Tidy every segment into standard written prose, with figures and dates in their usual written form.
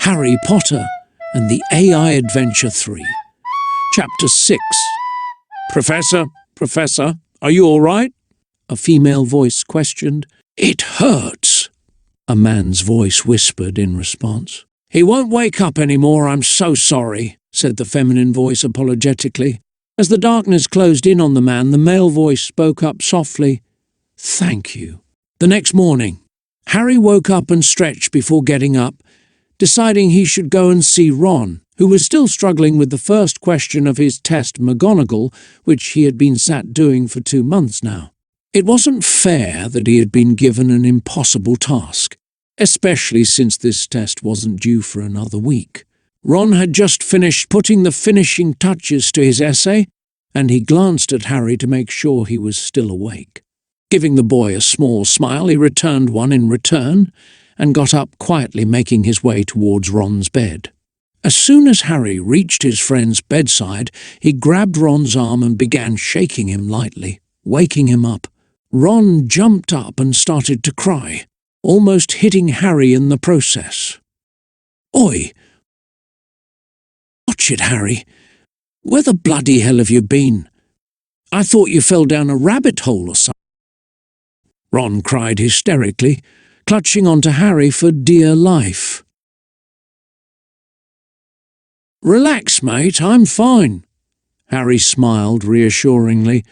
Harry Potter and the AI Adventure 3. Chapter 6. Professor, are you all right? A female voice questioned. It hurts, a man's voice whispered in response. He won't wake up anymore, I'm so sorry, said the feminine voice apologetically. As the darkness closed in on the man, the male voice spoke up softly. Thank you. The next morning, Harry woke up and stretched before getting up, deciding he should go and see Ron, who was still struggling with the first question of his test McGonagall, which he had been sat doing for 2 months now. It wasn't fair that he had been given an impossible task, especially since this test wasn't due for another week. Ron had just finished putting the finishing touches to his essay, and he glanced at Harry to make sure he was still awake. Giving the boy a small smile, he returned one in return, and got up quietly, making his way towards Ron's bed. As soon as Harry reached his friend's bedside, he grabbed Ron's arm and began shaking him lightly, waking him up. Ron jumped up and started to cry, almost hitting Harry in the process. Oi! Watch it, Harry. Where the bloody hell have you been? I thought you fell down a rabbit hole or something. Ron cried hysterically, clutching onto Harry for dear life. Relax, mate, I'm fine. Harry smiled reassuringly.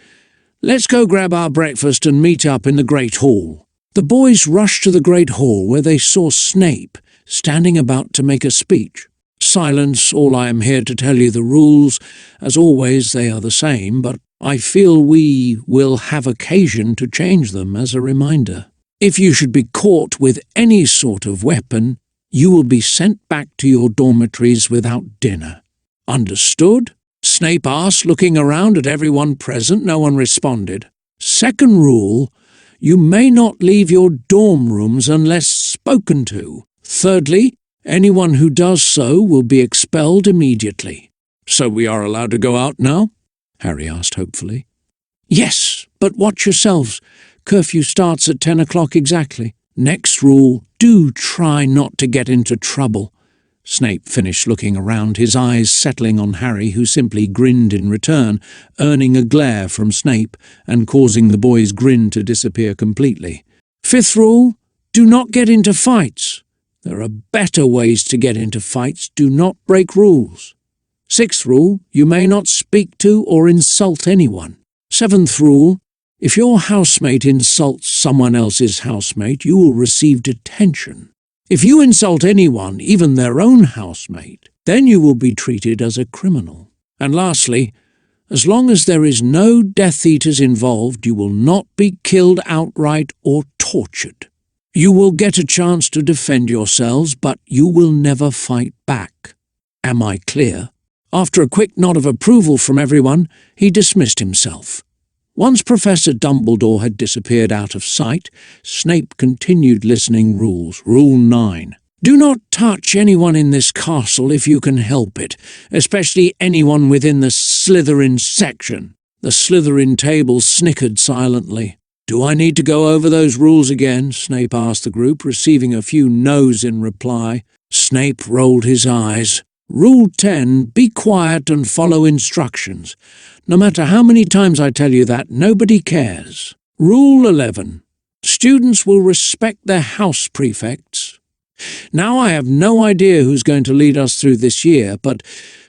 Let's go grab our breakfast and meet up in the Great Hall. The boys rushed to the Great Hall, where they saw Snape standing about to make a speech. Silence, all I am here to tell you the rules. As always, they are the same, but I feel we will have occasion to change them as a reminder. If you should be caught with any sort of weapon, you will be sent back to your dormitories without dinner. Understood? Snape asked, looking around at everyone present. No one responded. Second rule, you may not leave your dorm rooms unless spoken to. Thirdly, anyone who does so will be expelled immediately. So we are allowed to go out now? Harry asked hopefully. Yes, but watch yourselves. Curfew starts at 10 o'clock exactly. Next rule, do try not to get into trouble. Snape finished looking around, his eyes settling on Harry, who simply grinned in return, earning a glare from Snape and causing the boy's grin to disappear completely. Fifth rule, do not get into fights. There are better ways to get into fights. Do not break rules. Sixth rule, you may not speak to or insult anyone. Seventh rule, if your housemate insults someone else's housemate, you will receive detention. If you insult anyone, even their own housemate, then you will be treated as a criminal. And lastly, as long as there is no Death Eaters involved, you will not be killed outright or tortured. You will get a chance to defend yourselves, but you will never fight back. Am I clear? After a quick nod of approval from everyone, he dismissed himself. Once Professor Dumbledore had disappeared out of sight, Snape continued listening rules. Rule 9. Do not touch anyone in this castle if you can help it, especially anyone within the Slytherin section. The Slytherin table snickered silently. Do I need to go over those rules again? Snape asked the group, receiving a few no's in reply. Snape rolled his eyes. Rule 10. Be quiet and follow instructions. No matter how many times I tell you that, nobody cares. Rule 11. Students will respect their house prefects. Now I have no idea who's going to lead us through this year, but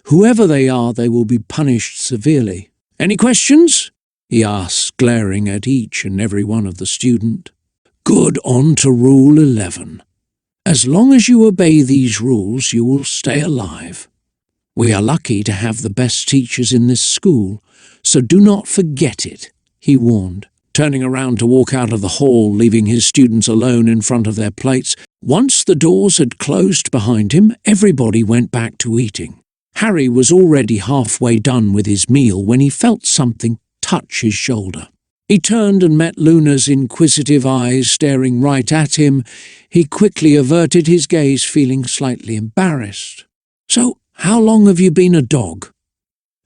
whoever they are, they will be punished severely. Any questions? He asked, glaring at each and every one of the students. Good, on to Rule 11. As long as you obey these rules, you will stay alive. We are lucky to have the best teachers in this school, so do not forget it, he warned, turning around to walk out of the hall, leaving his students alone in front of their plates. Once the doors had closed behind him, everybody went back to eating. Harry was already halfway done with his meal when he felt something touch his shoulder. He turned and met Luna's inquisitive eyes staring right at him. He quickly averted his gaze, feeling slightly embarrassed. So, how long have you been a dog?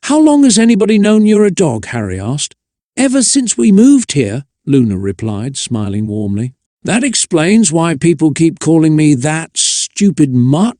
How long has anybody known you're a dog? Harry asked. Ever since we moved here, Luna replied, smiling warmly. That explains why people keep calling me that stupid mutt.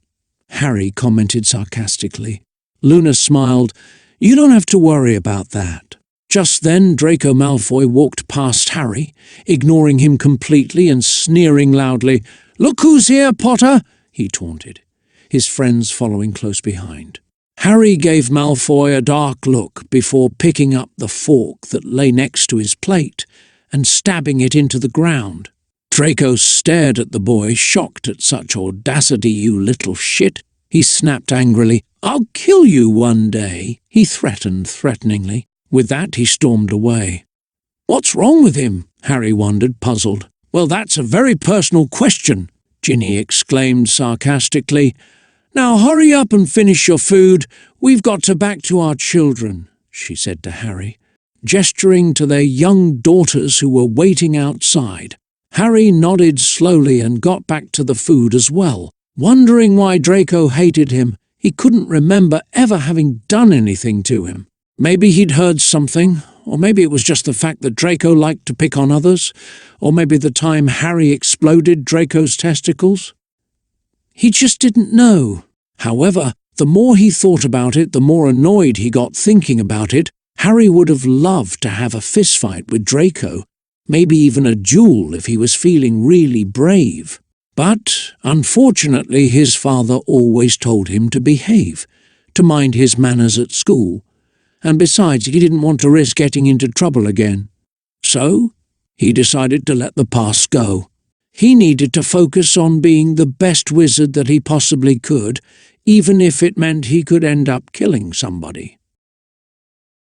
Harry commented sarcastically. Luna smiled. You don't have to worry about that. Just then Draco Malfoy walked past Harry, ignoring him completely and sneering loudly. Look who's here, Potter, he taunted, his friends following close behind. Harry gave Malfoy a dark look before picking up the fork that lay next to his plate and stabbing it into the ground. Draco stared at the boy, shocked at such audacity. You little shit, he snapped angrily. I'll kill you one day, he threatened threateningly. With that, he stormed away. What's wrong with him? Harry wondered, puzzled. Well, that's a very personal question, Ginny exclaimed sarcastically. Now hurry up and finish your food. We've got to back to our children, she said to Harry, gesturing to their young daughters who were waiting outside. Harry nodded slowly and got back to the food as well, wondering why Draco hated him. He couldn't remember ever having done anything to him. Maybe he'd heard something, or maybe it was just the fact that Draco liked to pick on others, or maybe the time Harry exploded Draco's testicles. He just didn't know. However, the more he thought about it, the more annoyed he got thinking about it. Harry would have loved to have a fistfight with Draco, maybe even a duel if he was feeling really brave. But, unfortunately, his father always told him to behave, to mind his manners at school, and besides, he didn't want to risk getting into trouble again. So, he decided to let the past go. He needed to focus on being the best wizard that he possibly could, even if it meant he could end up killing somebody.